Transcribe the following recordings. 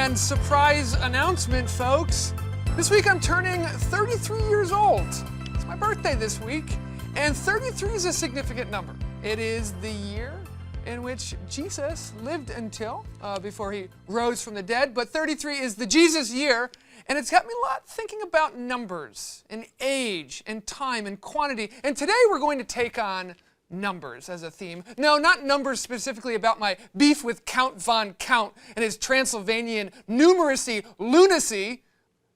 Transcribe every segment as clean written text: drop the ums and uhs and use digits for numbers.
And surprise announcement, folks. This week I'm turning 33 years old. It's my birthday this week, and 33 is a significant number. It is the year in which Jesus lived until before he rose from the dead, but 33 is the Jesus year, and it's got me a lot thinking about numbers and age and time and quantity. And today we're going to take on numbers as a theme. No, not numbers specifically about my beef with Count von Count and his Transylvanian numeracy lunacy.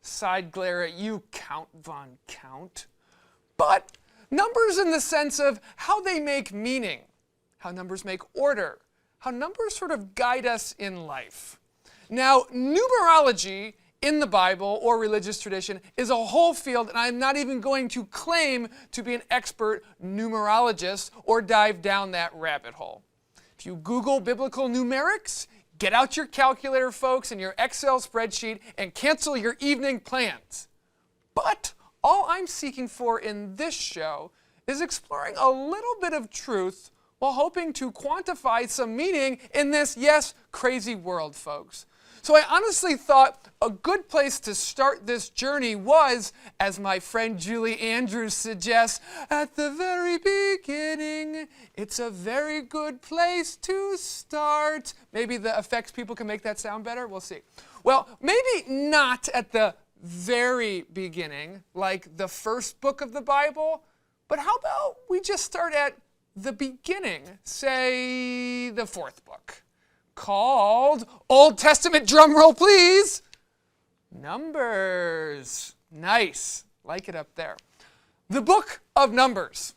Side glare at you, Count von Count. But numbers in the sense of how they make meaning, how numbers make order, how numbers sort of guide us in life. Now, numerology in the Bible or religious tradition is a whole field, and I'm not even going to claim to be an expert numerologist or dive down that rabbit hole. If you Google biblical numerics, get out your calculator, folks, and your Excel spreadsheet and cancel your evening plans. But all I'm seeking for in this show is exploring a little bit of truth while hoping to quantify some meaning in this, yes, crazy world, folks. So I honestly thought a good place to start this journey was, as my friend Julie Andrews suggests, at the very beginning. It's a very good place to start. Maybe the effects people can make that sound better. We'll see. Well, maybe not at the very beginning, like the first book of the Bible, but how about we just start at the beginning, say the fourth book, called, Old Testament drum roll please, Numbers. Nice, like it up there. The book of Numbers.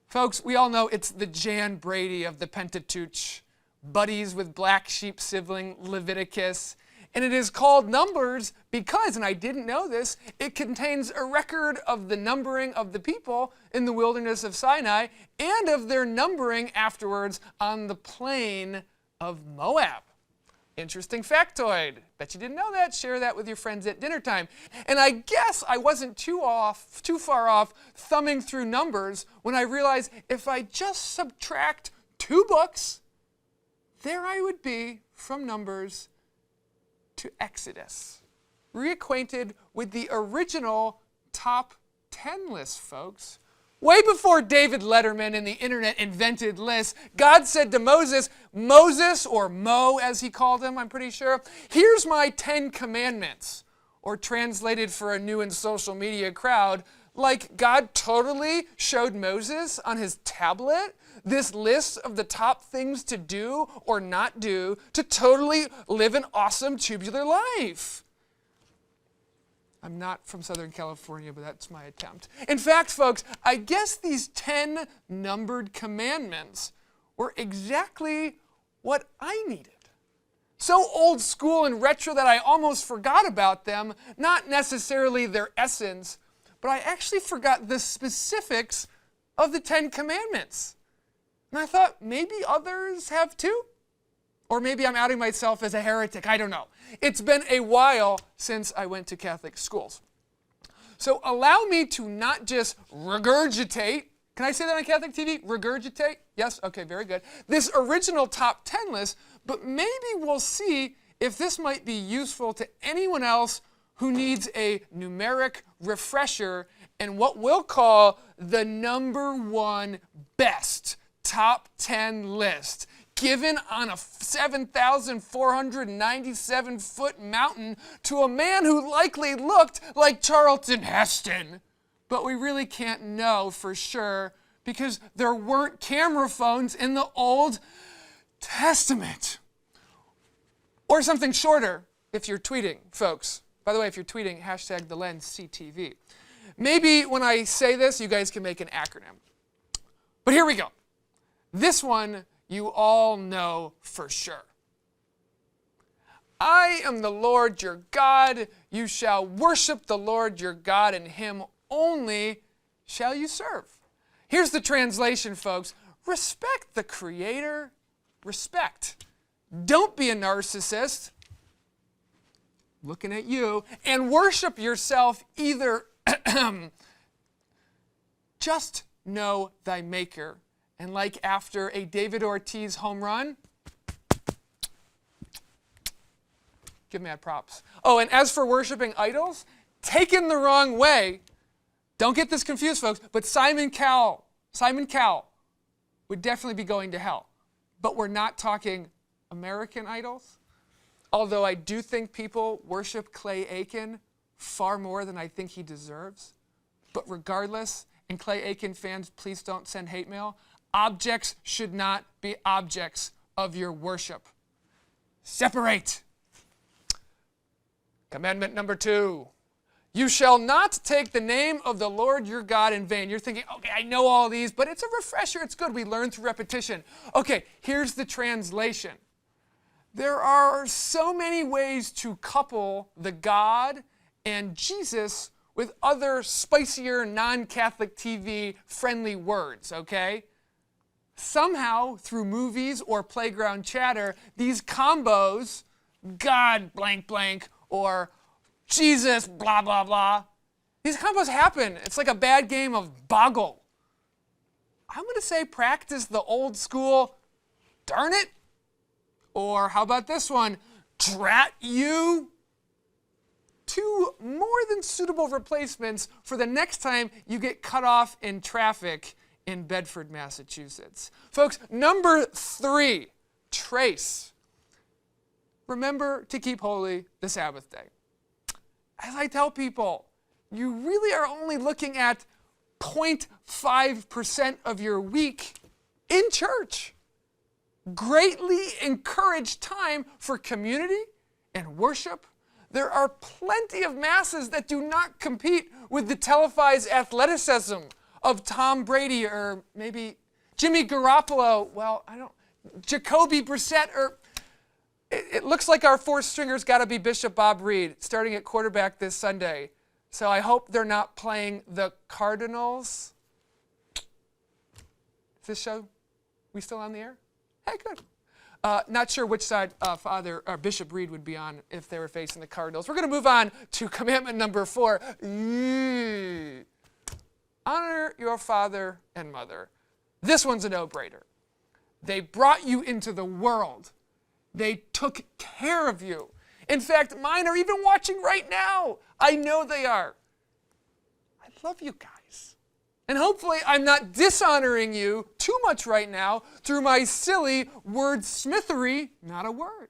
Folks, we all know it's the Jan Brady of the Pentateuch, buddies with black sheep sibling Leviticus. And it is called Numbers because, and I didn't know this, it contains a record of the numbering of the people in the wilderness of Sinai and of their numbering afterwards on the plain of Moab. Interesting factoid. Bet you didn't know that. Share that with your friends at dinner time. And I guess I wasn't too far off thumbing through Numbers when I realized if I just subtract 2 books, there I would be from Numbers to Exodus. Reacquainted with the original top 10 list, folks. Way before David Letterman and the internet invented lists, God said to Moses, or Mo as he called him, I'm pretty sure, here's my 10 commandments. Or translated for a new and social media crowd, like God totally showed Moses on his tablet this list of the top things to do or not do to totally live an awesome tubular life. I'm not from Southern California, but that's my attempt. In fact, folks, I guess these 10 numbered commandments were exactly what I needed. So old school and retro that I almost forgot about them, not necessarily their essence, but I actually forgot the specifics of the 10 commandments. And I thought maybe others have too. Or maybe I'm outing myself as a heretic. I don't know. It's been a while since I went to Catholic schools. So allow me to not just regurgitate. Can I say that on Catholic TV? Regurgitate? Yes? Okay, very good. This original top 10 list, but maybe we'll see if this might be useful to anyone else who needs a numeric refresher and what we'll call the number 1 best top 10 list, given on a 7,497-foot mountain to a man who likely looked like Charlton Heston. But we really can't know for sure because there weren't camera phones in the Old Testament. Or something shorter if you're tweeting, folks. By the way, if you're tweeting, hashtag the lens CTV. Maybe when I say this, you guys can make an acronym. But here we go. This one you all know for sure. I am the Lord your God. You shall worship the Lord your God, and him only shall you serve. Here's the translation, folks. Respect the Creator. Respect. Don't be a narcissist. Looking at you. And worship yourself either. Just know thy Maker. And like after a David Ortiz home run, Give mad props. Oh, and as for worshiping idols, taken the wrong way, don't get this confused, folks, but Simon Cowell would definitely be going to hell. But we're not talking American idols. Although I do think people worship Clay Aiken far more than I think he deserves. But regardless, and Clay Aiken fans, please don't send hate mail, objects should not be objects of your worship. Separate. Commandment number 2. You shall not take the name of the Lord your God in vain. You're thinking, okay, I know all these, but it's a refresher. It's good. We learn through repetition. Okay, here's the translation. There are so many ways to couple the God and Jesus with other spicier non-Catholic TV friendly words, okay? Somehow, through movies or playground chatter, these combos, God blank blank or Jesus blah blah blah, these combos happen. It's like a bad game of Boggle. I'm going to say practice the old school, darn it. Or how about this one, drat you? 2 more than suitable replacements for the next time you get cut off in traffic in Bedford, Massachusetts. Folks, number 3, trace. Remember to keep holy the Sabbath day. As I tell people, you really are only looking at 0.5% of your week in church. Greatly encourage time for community and worship. There are plenty of masses that do not compete with the televised athleticism of Tom Brady or maybe Jimmy Garoppolo. Well, Jacoby Brissett, or it looks like our 4th stringer's got to be Bishop Bob Reed, starting at quarterback this Sunday. So I hope they're not playing the Cardinals. Is this show, we still on the air? Hey, good. Not sure which side Father or Bishop Reed would be on if they were facing the Cardinals. We're going to move on to commandment number 4. Honor your father and mother. This one's a no-brainer. They brought you into the world. They took care of you. In fact, mine are even watching right now. I know they are. I love you guys. And hopefully I'm not dishonoring you too much right now through my silly wordsmithery, not a word.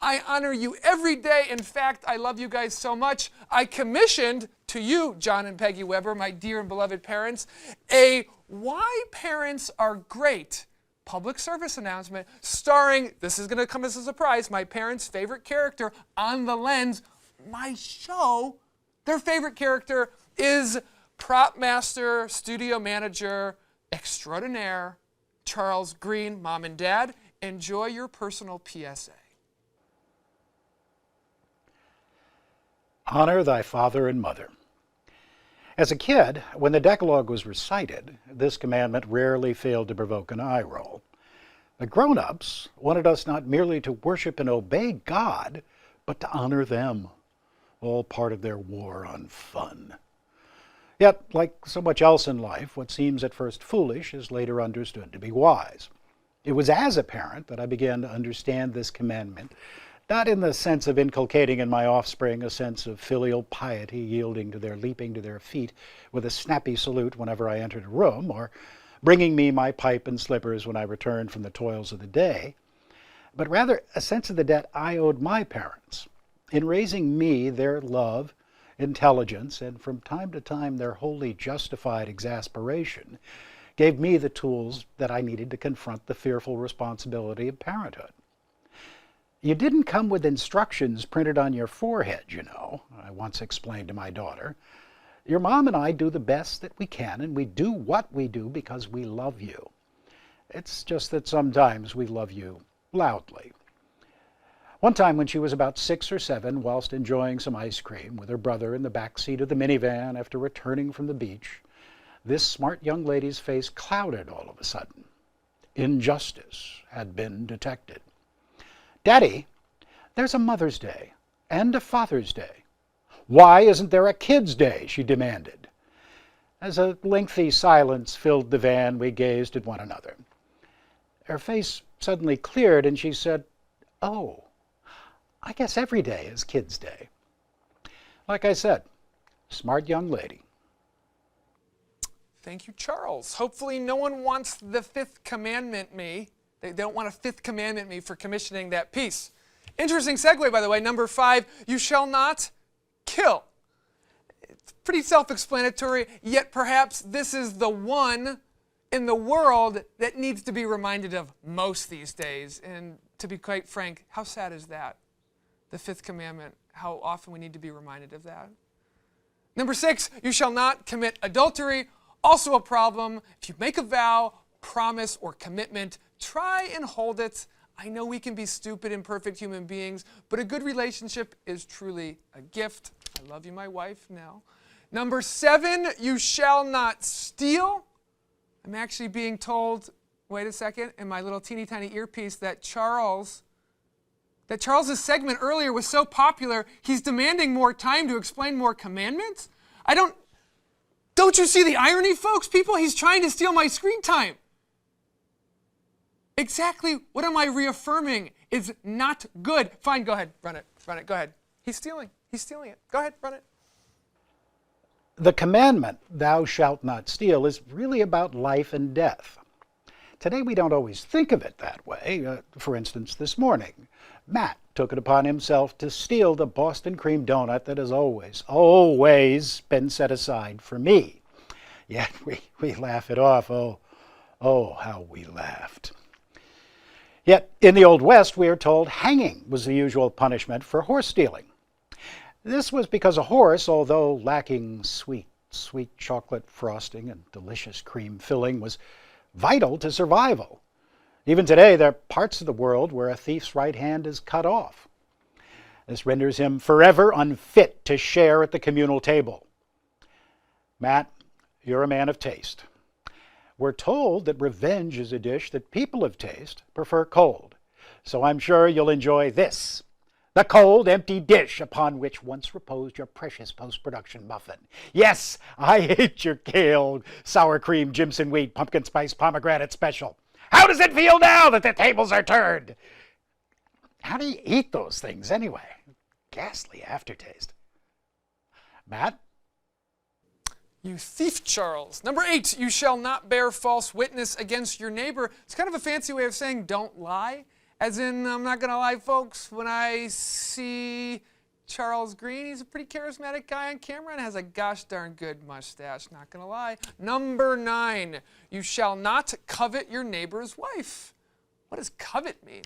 I honor you every day. In fact, I love you guys so much, I commissioned to you, John and Peggy Weber, my dear and beloved parents, a Why Parents Are Great public service announcement starring, this is going to come as a surprise, my parents' favorite character on the lens. My show, their favorite character is prop master, studio manager extraordinaire, Charles Green. Mom and Dad, enjoy your personal PSA. Honor thy father and mother. As a kid, when the Decalogue was recited, this commandment rarely failed to provoke an eye roll. The grown-ups wanted us not merely to worship and obey God, but to honor them, all part of their war on fun. Yet, like so much else in life, what seems at first foolish is later understood to be wise. It was as a parent that I began to understand this commandment, not in the sense of inculcating in my offspring a sense of filial piety yielding to their leaping to their feet with a snappy salute whenever I entered a room, or bringing me my pipe and slippers when I returned from the toils of the day, but rather a sense of the debt I owed my parents in raising me their love, intelligence, and from time to time their wholly justified exasperation gave me the tools that I needed to confront the fearful responsibility of parenthood. You didn't come with instructions printed on your forehead, you know, I once explained to my daughter. Your mom and I do the best that we can, and we do what we do because we love you. It's just that sometimes we love you loudly. One time when she was about 6 or 7, whilst enjoying some ice cream with her brother in the back seat of the minivan after returning from the beach, this smart young lady's face clouded all of a sudden. Injustice had been detected. "Daddy, there's a Mother's Day and a Father's Day. Why isn't there a Kids' Day?" she demanded. As a lengthy silence filled the van, we gazed at one another. Her face suddenly cleared and she said, "Oh, I guess every day is Kids' Day. Like I said, smart young lady. Thank you, Charles. Hopefully no one wants the fifth commandment me. They don't want a fifth commandment me for commissioning that piece. Interesting segue, by the way. Number 5, you shall not kill. It's pretty self-explanatory, yet perhaps this is the one in the world that needs to be reminded of most these days. And to be quite frank, how sad is that? The fifth commandment, how often we need to be reminded of that. Number 6, you shall not commit adultery. Also a problem. If you make a vow, promise, or commitment, try and hold it. I know we can be stupid, imperfect human beings, but a good relationship is truly a gift. I love you, my wife, now. Number 7, you shall not steal. I'm actually being told, wait a second, in my little teeny tiny earpiece that Charles's segment earlier was so popular, he's demanding more time to explain more commandments? Don't you see the irony, folks? People, he's trying to steal my screen time. Exactly what am I reaffirming is not good. Fine, go ahead, run it, go ahead. He's stealing it. Go ahead, run it. The commandment, thou shalt not steal, is really about life and death. Today we don't always think of it that way. For instance, this morning, Matt took it upon himself to steal the Boston cream donut that has always been set aside for me. Yet we laugh it off. Oh, how we laughed. Yet in the Old West, we are told hanging was the usual punishment for horse stealing. This was because a horse, although lacking sweet chocolate frosting and delicious cream filling, was vital to survival. Even today, there are parts of the world where a thief's right hand is cut off. This renders him forever unfit to share at the communal table. Matt, you're a man of taste. We're told that revenge is a dish that people of taste prefer cold. So I'm sure you'll enjoy this, the cold, empty dish upon which once reposed your precious post-production muffin. Yes, I ate your kale, sour cream, Jimson wheat, pumpkin spice, pomegranate special. How does it feel now that the tables are turned? How do you eat those things anyway? Ghastly aftertaste. Matt? You thief, Charles. Number 8, you shall not bear false witness against your neighbor. It's kind of a fancy way of saying don't lie. As in, I'm not going to lie, folks, when I see Charles Green, he's a pretty charismatic guy on camera and has a gosh darn good mustache, not going to lie. Number 9, you shall not covet your neighbor's wife. What does covet mean?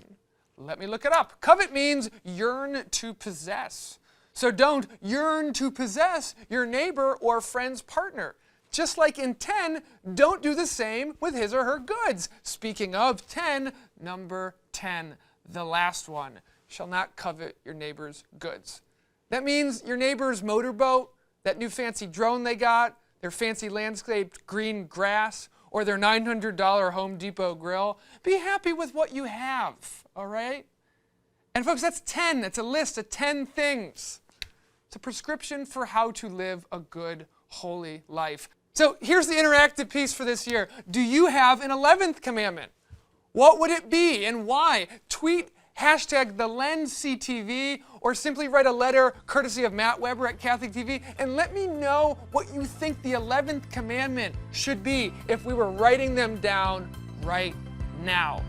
Let me look it up. Covet means yearn to possess. So don't yearn to possess your neighbor or friend's partner. Just like in 10, don't do the same with his or her goods. Speaking of 10, number 10, the last one, shall not covet your neighbor's goods. That means your neighbor's motorboat, that new fancy drone they got, their fancy landscaped green grass, or their $900 Home Depot grill. Be happy with what you have, all right? And folks, that's 10. That's a list of 10 things. It's a prescription for how to live a good, holy life. So here's the interactive piece for this year. Do you have an 11th commandment? What would it be and why? Tweet hashtag TheLensCTV or simply write a letter courtesy of Matt Weber at Catholic TV and let me know what you think the 11th commandment should be if we were writing them down right now.